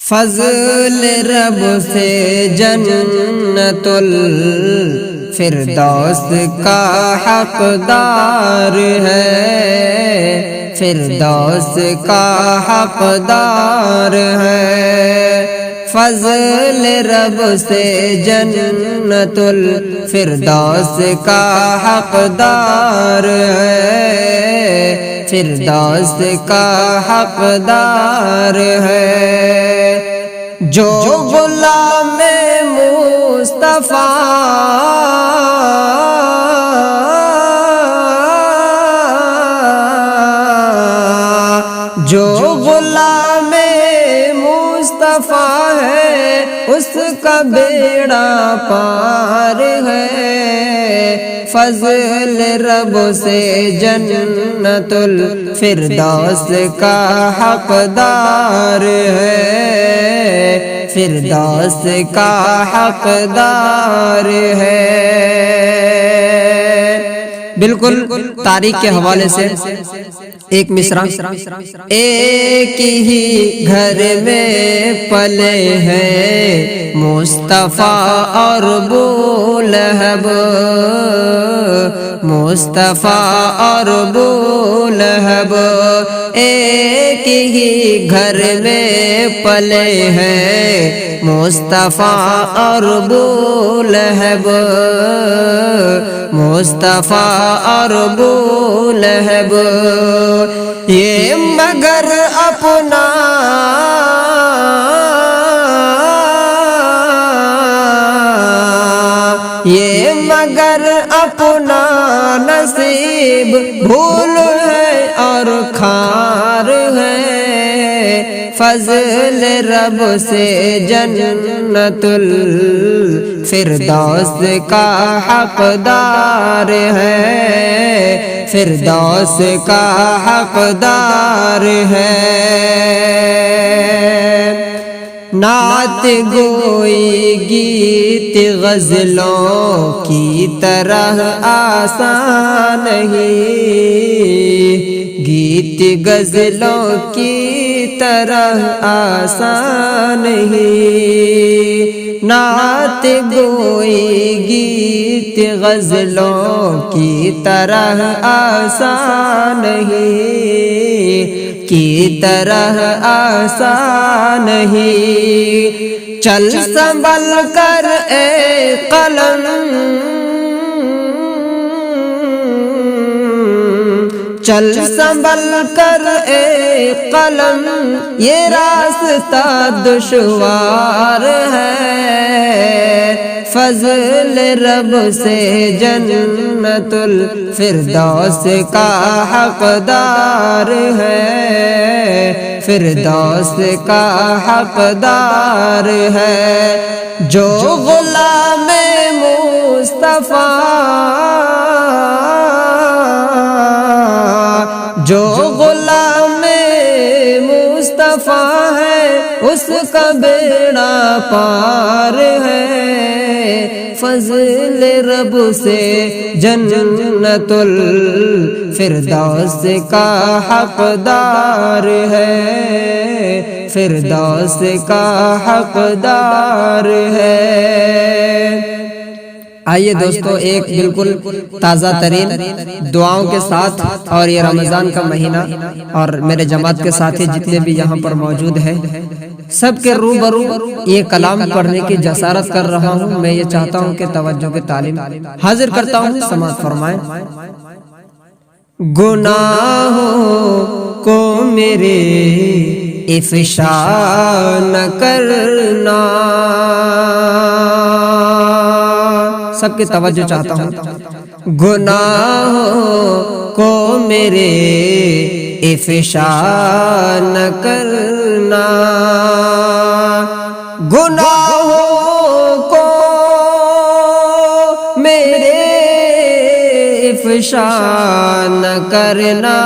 فضل رب سے جنت الفردوس کا حقدار ہے، فردوس کا حقدار ہے۔ فضل رب سے جنت الفردوس کا حقدار ہے، فردوس کا حقدار ہے۔ جو غلام مصطفیٰ جو غلام مصطفیٰ ہے اس کا بیڑا پار ہے۔ فضل رب سے جنت الفردوس کا حقدار ہے، فردوس کا حقدار ہے۔ بالکل تاریخ کے حوالے سے ایک مصرع، ایک ہی گھر میں پلے ہیں مصطفیٰ اور بولہب، مصطفیٰ اور بولہب، ایک ہی گھر میں پلے ہیں مصطفیٰ اور بولہب، مصطفیٰ اور بولہب۔ یہ مگر اپنا اپنا نصیب بھول ہے اور کھار ہے۔ فضل رب سے جنت الفردوس کا حقدار ہے، فردوس کا حقدار ہے۔ نعت گوئی گیت غزلوں کی طرح آسان نہیں، گیت غزلوں کی طرح آسان نہیں۔ نعت گوئی گیت غزلوں کی طرح آسان نہیں، کی طرح آسان نہیں۔ چل سنبھل کر اے قلم، چل سنبھل کر اے قلم، یہ راستہ دشوار ہے۔ فضل رب سے جنت الفردوس کا حقدار ہے، فردوس کا حقدار ہے۔ جو غلام مصطفیٰ جو غلام مصطفیٰ ہے اس کا بیڑا پار ہے۔ فضل رب سے جنت الفردوس کا حقدار ہے، فردوس کا حقدار ہے۔ آئیے دوستو ایک بالکل تازہ ترین دعاؤں کے ساتھ، اور یہ رمضان کا مہینہ اور میرے جماعت کے ساتھی جتنے بھی یہاں پر موجود ہیں سب کے روبرو یہ کلام پڑھنے کی جسارت کر رہا ہوں۔ میں یہ چاہتا ہوں کہ توجہ کے تعلیم حاضر کرتا ہوں، سماعت فرمائیں۔ گناہوں کو میرے افشا نہ کرنا، سب کی توجہ چاہتا ہوں۔ گناہوں کو میرے افشا نہ کرنا، گناہوں کو میرے افشا نہ کرنا،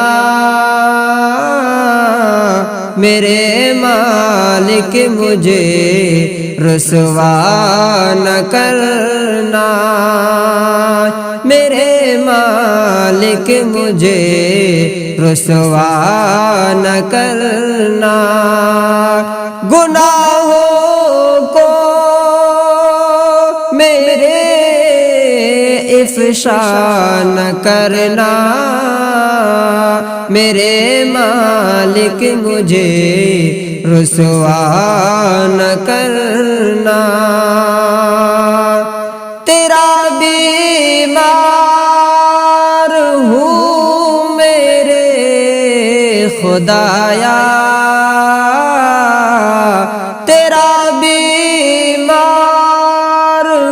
میرے مالک مجھے رسوا نہ کرنا، میرے مالک مجھے رسوا نہ کرنا، گناہوں کو میرے افشا نہ کرنا، میرے مالک مجھے رسوا نہ کرنا۔ تیرا بیمار ہوں میرے خدایا، تیرا بیمار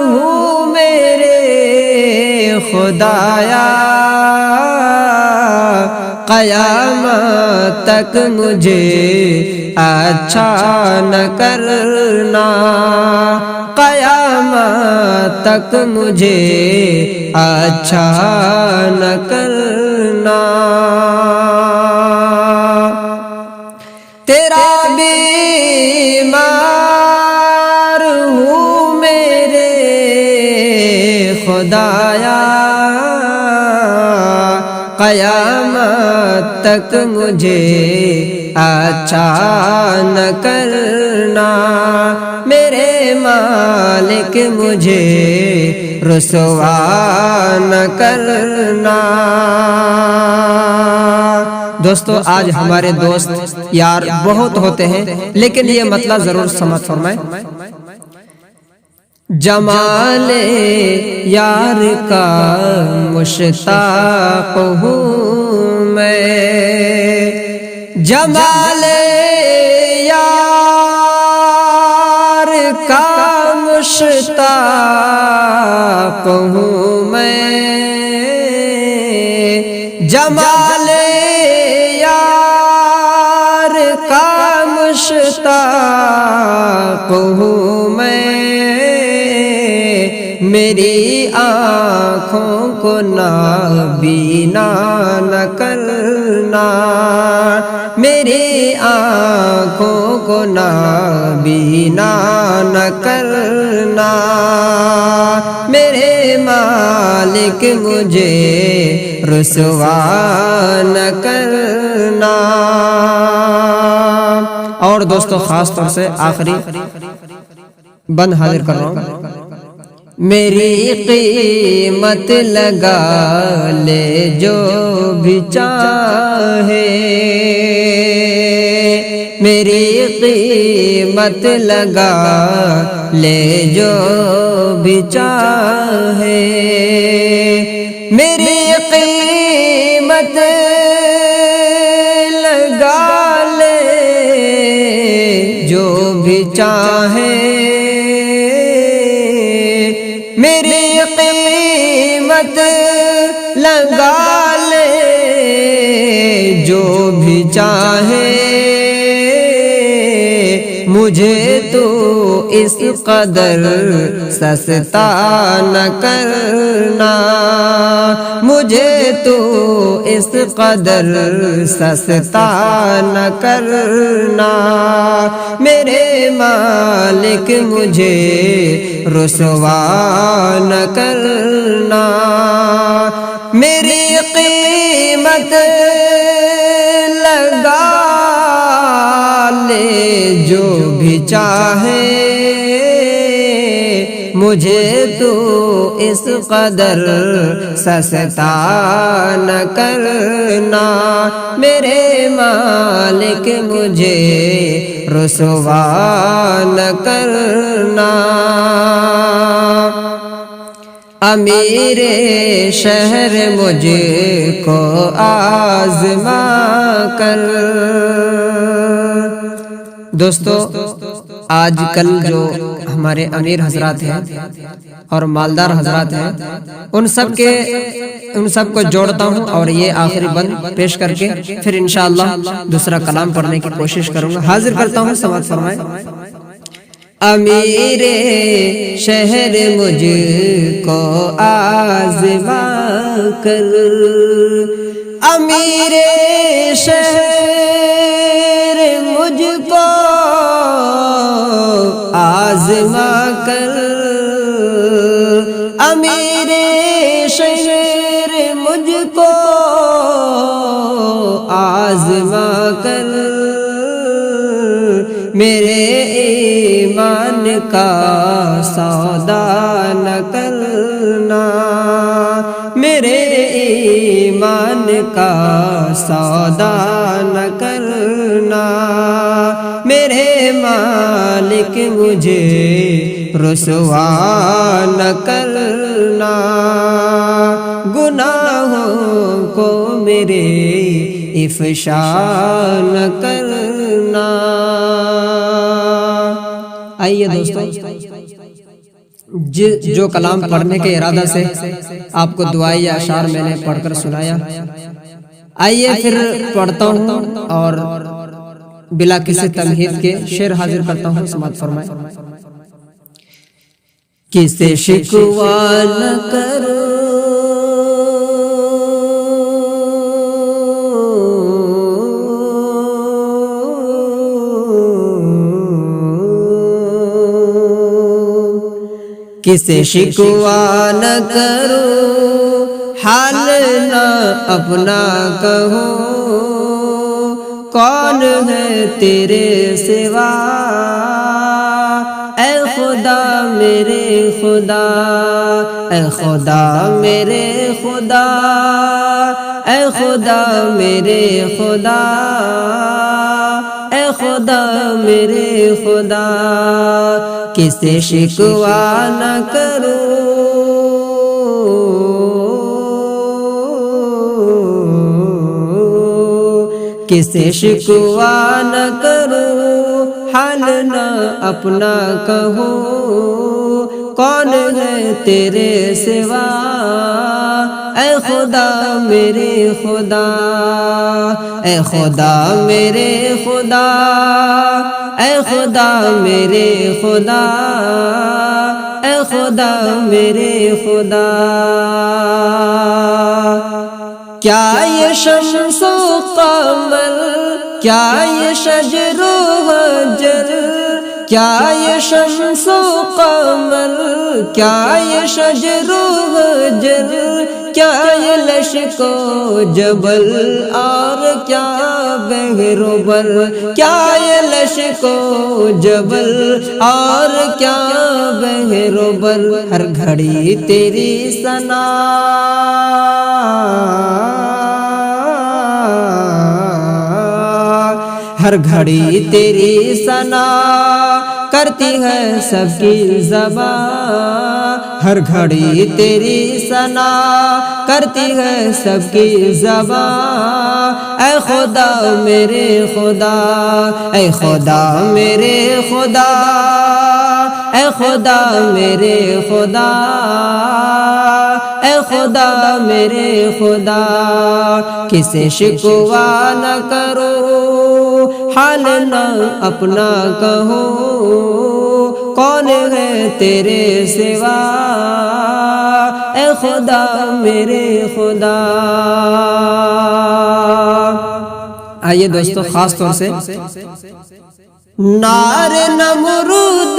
ہوں میرے خدایا، قیامت تک مجھے اچھا نہ کرنا، قیامت تک مجھے اچھا نہ کرنا۔ تیرا بیمار ہوں میرے خدایا، قیامت تک مجھے اچھا نہ کرنا، میرے مالک مجھے رسوا نہ کرنا۔ دوستو آج ہمارے دوست یار بہت ہوتے ہیں، لیکن یہ مطلب ضرور سمجھ فرمائیں۔ جمال یار کا مشتاق ہوں میں، جمال یار کا مشتاق ہوں میں، جمال یار کا مشتاق ہوں میں، میری آنکھوں کو نابینا نہ کرنا، میری آنکھوں کو نابینا نہ کرنا، میرے مالک مجھے رسوا نہ کرنا۔ اور دوستو خاص طور سے آخری بند حاضر کر رہا ہوں۔ میری قیمت لگا لے جو بھی چاہے، میری قیمت لگا لے جو بھی چاہے، میری قیمت لگا لے جو بھی چاہے، میری قیمت لگا لے جو بھی چاہے، مجھے تو اس قدر سستا نہ کرنا، مجھے تو اس قدر سستا نہ کرنا، میرے مالک مجھے رسوا نہ کرنا، میری قیمت لگا لے جو بھی چاہے، مجھے تو اس قدر سستا نہ کرنا، میرے مالک مجھے رسوا نہ کرنا۔ امیر شہر مجھ کو آزما کر۔ دوستو آج کل جو ہمارے امیر حضرات ہیں اور مالدار حضرات ہیں، ان سب کو جوڑتا ہوں اور یہ آخری بند پیش کر کے پھر انشاءاللہ دوسرا کلام پڑھنے کی کوشش کروں گا۔ حاضر کرتا ہوں، سماعت فرمائیں۔ امیر شہر مجھ کو آزما کر، امیر شہر مجھ کو آزما کر، امیر شہر مجھ کو آزما کر میرے ایمان کا سودا نہ کرنا، میرے ایمان کا سودا نہ کرنا، میرے مالک مجھے رسوا نہ کرنا، گناہوں کو میرے افشا نہ کرنا۔ آئیے دوستو، جو کلام پڑھنے کے ارادہ سے آپ کو دعائیں یا اشعار میں نے پڑھ کر سنایا، آئیے پھر پڑھتا ہوں اور بلا کسی تمہید کے شعر حاضر کرتا ہوں، سماعت فرمائیں۔ کسے شکوہ نہ کرو کسے شکوہ نہ کرو، حال نہ اپنا کہو، کون ہے تیرے سوا، اے خدا میرے خدا، اے خدا میرے خدا، اے خدا میرے خدا، اے خدا میرے خدا، کسے شکوہ نہ کرو، کسے شکوہ نہ کرو، حال نہ اپنا کہو، کون ہے تیرے سوا، اے خدا میرے خدا، اے خدا میرے خدا، اے خدا میرے خدا، اے خدا میرے خدا۔ کیا یہ شمس و قمر، کیا یہ شجر و حجر، کیا یہ شمس و قمر، کیا یہ شجر و حجر، کیا یہ لشک و جبل اور کیا بحر و بر، کیا یہ لشک و جبل اور کیا بحر و بر، ہر گھڑی تیری ثنا، ہر گھڑی تیری ثنا کرتی ہے سب کی زبان، ہر گھڑی تیری ثنا کرتی ہے سب کی زبان، اے خدا میرے خدا، اے خدا میرے خدا، اے خدا میرے خدا، اے خدا میرے خدا، کسے شکوہ نہ کرو، حال نہ اپنا کہو، کون ہے تیرے سوا، اے خدا میرے خدا۔ آئیے دوستو، خاص طور سے نار نمرود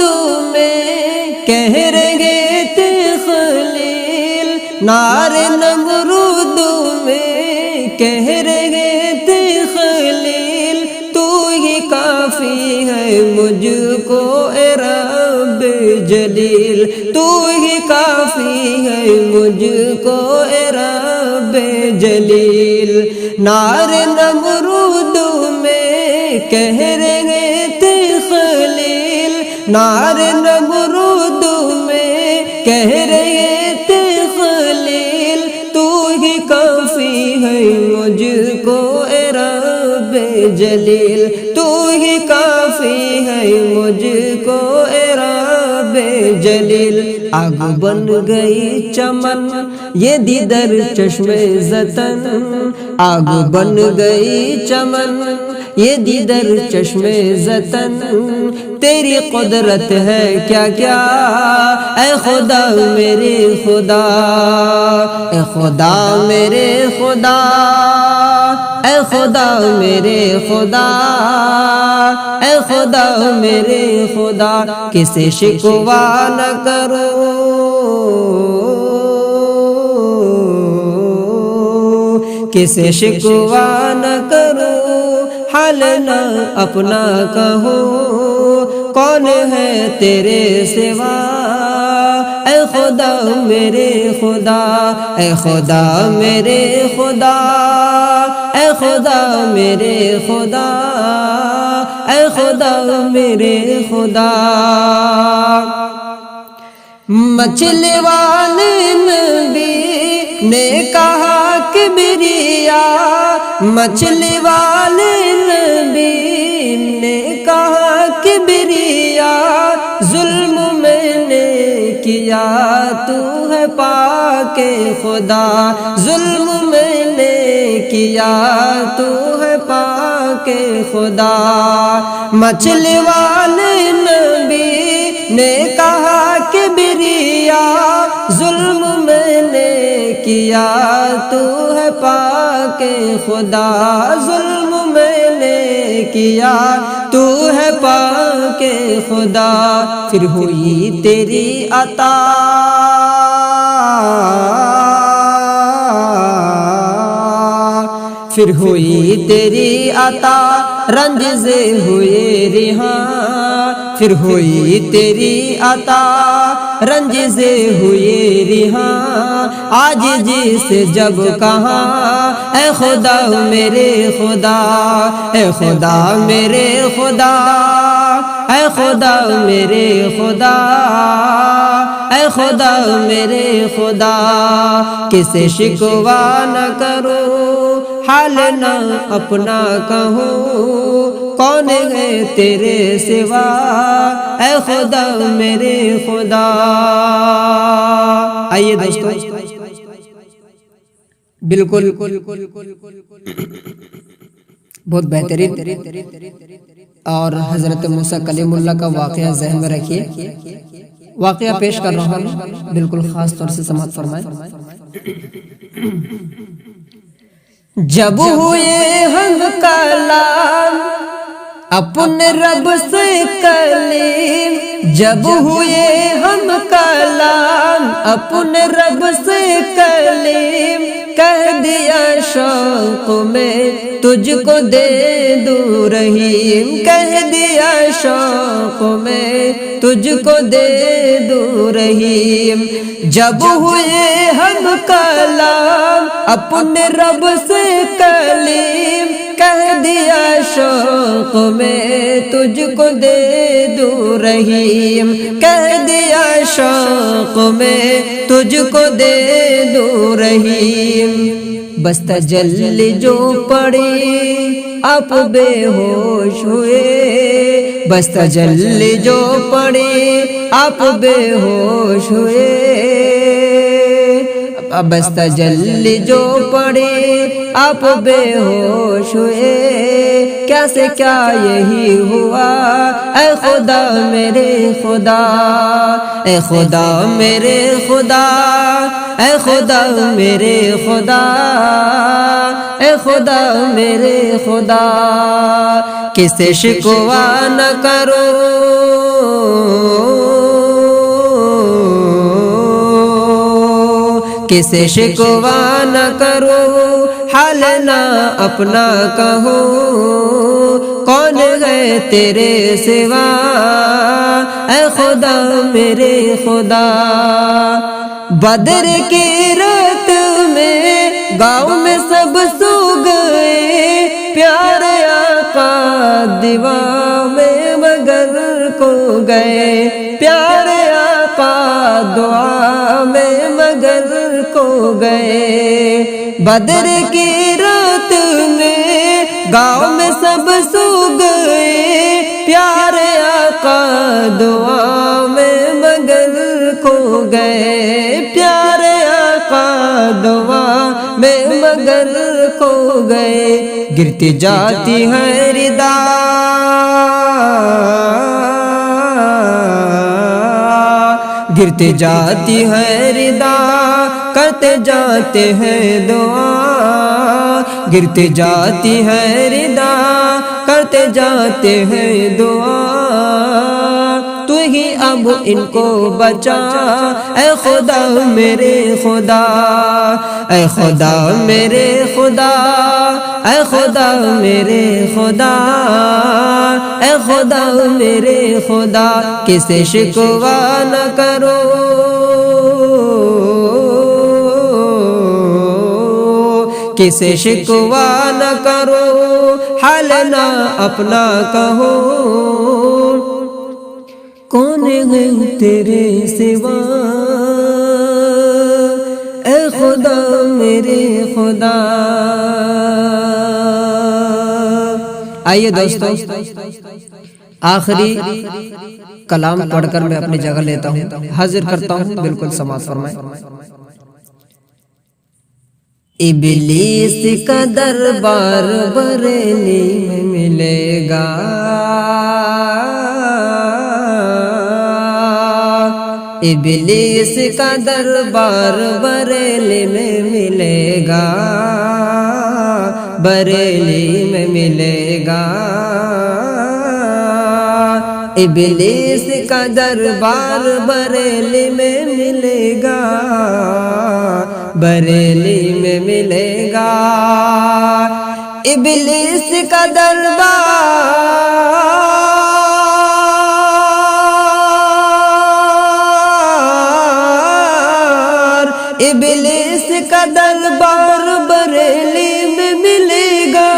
میں کہہ رہے تھے خلیل، نار نمرود میں کہہ رہے تھے خلیل، تو ہی کافی ہے مجھ کو اے رب جلیل، تو ہی کافی ہے مجھ کو اے رب جلیل، نار نمرود میں کہہ رہے تھے خلیل، نار نمرود میں کہہ رہے تھے خلیل، تو ہی کافی ہے مجھ کو اے رب جلیل، تو ہی کافی ہے مجھ کو اے رب جلیل۔ آگ بن گئی چمن یہ دیدر چشم زتن، آگ بن گئی چمن یہ دیدر چشم زتن، تیری قدرت ہے کیا کیا، اے خدا میرے خدا، اے خدا میرے خدا، اے خدا میرے خدا، اے خدا میرے خدا، کسے شکوہ نہ کرو، کسے شکوہ نہ کروں حال نہ اپنا کہوں کون ہے تیرے سوا اے خدا میرے خدا اے خدا میرے خدا اے خدا میرے خدا اے خدا میرے خدا مچھلی والے نبی نے کہا کبریا مچھلی والے نبی نے کہا کبریا ظلم میں نے کیا تو ہے پاک خدا ظلم میں نے کیا تو ہے پاک خدا مچھلی والے نبی نے کہا کبریا ظلم میں نے کیا تو ہے پاک خدا ظلم میں نے کیا تو ہے پاک خدا پھر ہوئی تیری عطا پھر ہوئی تیری عطا رنج سے ہوئے رہاں پھر ہوئی تیری عطا رنج سے ہوئے رہاں آج جس جب کہاں اے خدا میرے خدا اے خدا میرے خدا اے خدا میرے خدا اے خدا میرے خدا کسے شکوہ نہ کروں حال نہ اپنا کہوں کون ہے تیرے سوا اے خدا میرے خدا آئیے دوستو بالکل بہت بہترین اور حضرت موسیٰ کلیم اللہ کا واقعہ ذہن میں رکھیے واقعہ پیش کر رہا ہوں بالکل خاص طور سے سماعت فرمائیں جب ہوئے ہم کلام اپنے رب سے کلیم جب ہوئے ہم کلام اپنے رب سے کلیم کہہ دیا شوق میں تجھ کو دے دوں رحیم کہہ دیا شوق میں تجھ کو دے دوں رحیم جب ہوئے ہم کلام اپنے رب سے کلیم کہہ دیا شوق میں تجھ کو دے دوں رحیم کہہ دیا شوق میں تجھ کو دے دوں رحیم بس تجلی جو پڑی آپ بے ہوش ہوئے بس تجلی جو پڑی آپ بے ہوش ہوئے بس تجلی جو پڑی آپ بے ہوش ہوئے کیا سے کیا یہی ہوا اے خدا میرے خدا اے خدا میرے خدا اے خدا میرے خدا اے خدا میرے خدا کسے شکوہ نہ کرو کسے شکوہ نہ کرو حال نہ اپنا کہو کون ہے تیرے سوا اے خدا میرے خدا بدر کی رات میں گاؤں میں سب سو گئے پیارے آقا دیوان میں مگر کو گئے پیارے آقا دعا میں مگر کو گئے بدر کی رات میں گاؤں میں سب سو گئے پیارے آقا دعا میں مگر کھو گئے پیارے آقا دعا میں مگر کھو گئے گرتی جاتی ہے ردا گرتے جاتی ہے ردا کرتے جاتے ہیں دعا گرتے جاتی ہے ردا کرتے جاتے ہیں دعا تو تو ہی اب ان کو بچا، اے خدا میرے خدا، اے خدا میرے خدا، اے خدا میرے خدا، اے خدا میرے خدا، کسے شکوہ نہ کرو، کسے شکوہ نہ کرو، حال نہ اپنا کہو، کون ہے تیرے سوا، اے خدا میرے خدا۔ آئیے دوستو، آخری کلام پڑھ کر میں اپنی جگہ لیتا ہوں، حاضر کرتا ہوں، بالکل سماعت فرمائیں۔ ابلیس کا دربار بریلی میں ملے گا، ابلیس کا دربار بریلی میں ملے گا، بریلی میں ملے گا، ابلیس کا دربار بریلی میں ملے گا، بریلی میں ملے گا، ابلیس کا دربار ابلیس کا دربار بریلی میں ملے گا،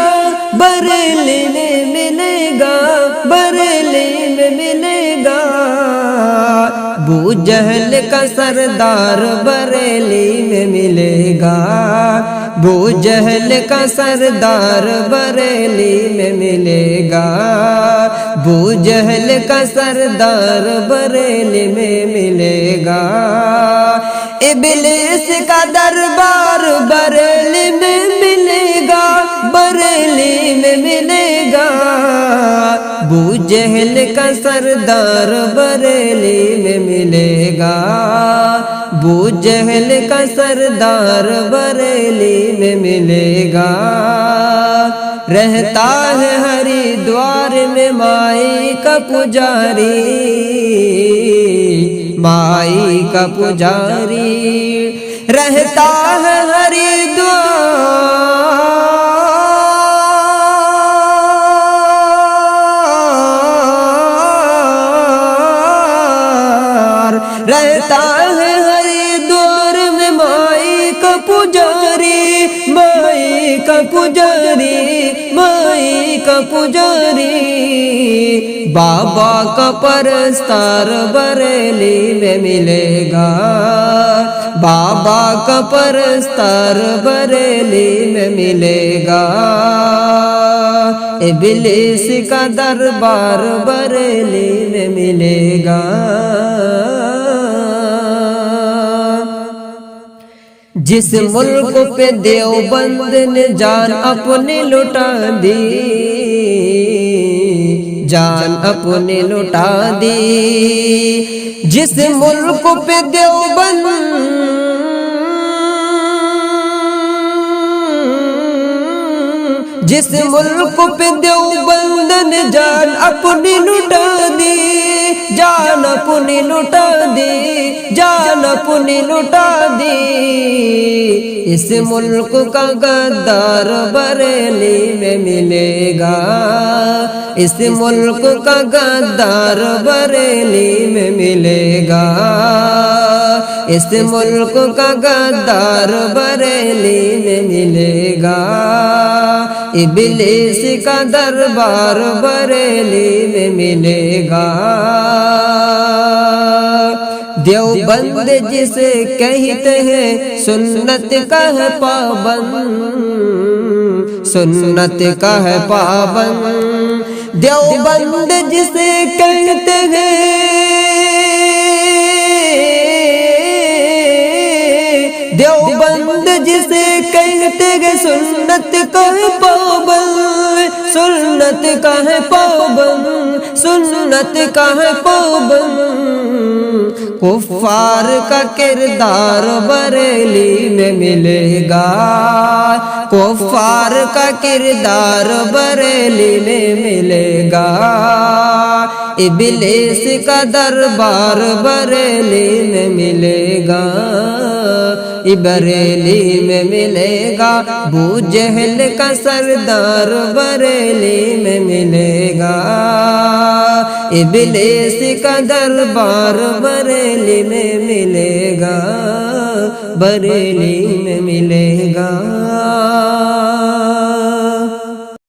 بریلی میں ملے گا، بریلی میں ملے گا، ابو جہل کا سردار بریلی میں ملے گا، ابو جہل کا سردار بریلی میں ملے گا، ابو جہل کا سردار بریلی میں ملے گا، ابلیس کا دربار بریلی میں ملے گا، بریلی میں ملے گا، ابو جہل کا سردار بریلی میں ملے گا، ابو جہل کا سردار بریلی میں ملے گا، رہتا ہے ہریدوار میں مائی کا پجاری، مائی کا پجاری، رہتا ہے ہریدوار، رہتا ہے ہریدوار میں مائی کا پجاری، مائی کا پجاری، مائی کا پجاری، بابا کا پرستار بریلی میں ملے گا، بابا کا پرستار بریلی میں ملے گا، ابلیس کا دربار بریلی میں ملے گا، جس ملک پہ دیوبند نے جان اپنی لٹا دی، جان اپنی لٹا دی، جس ملک پہ دیوبند، جس ملک پہ دیوبند نے جان اپنی لٹا دی، جان اپنی لٹا دی، جان اپنی لٹا دی، اس ملک کا غدار بریلی میں ملے گا، اس ملک کا غدار بریلی میں ملے گا، اس ملک کا غدار بریلی میں ملے گا، ابلیس کا دربار بریلی میں ملے گا، دیوبند جسے کہتے ہیں سنت کا ہے پابند، سنت کا ہے پابند، دیوبند جسے کہتے ہیں، دیوبند جسے کہتے ہیں سنت کا ہے پابند، سنت کا ہے پابند، سنت کا ہے پابند، کفار کا کردار بریلی میں ملے گا، کفار کا کردار بریلی میں ملے گا، ابلیس کا دربار بریلی میں ملے گا، بریلی میں ملے گا، ابو جہل کا سردار بریلی میں ملے گا، ابلیس کا دربار بریلی میں ملے گا، بریلی میں ملے گا۔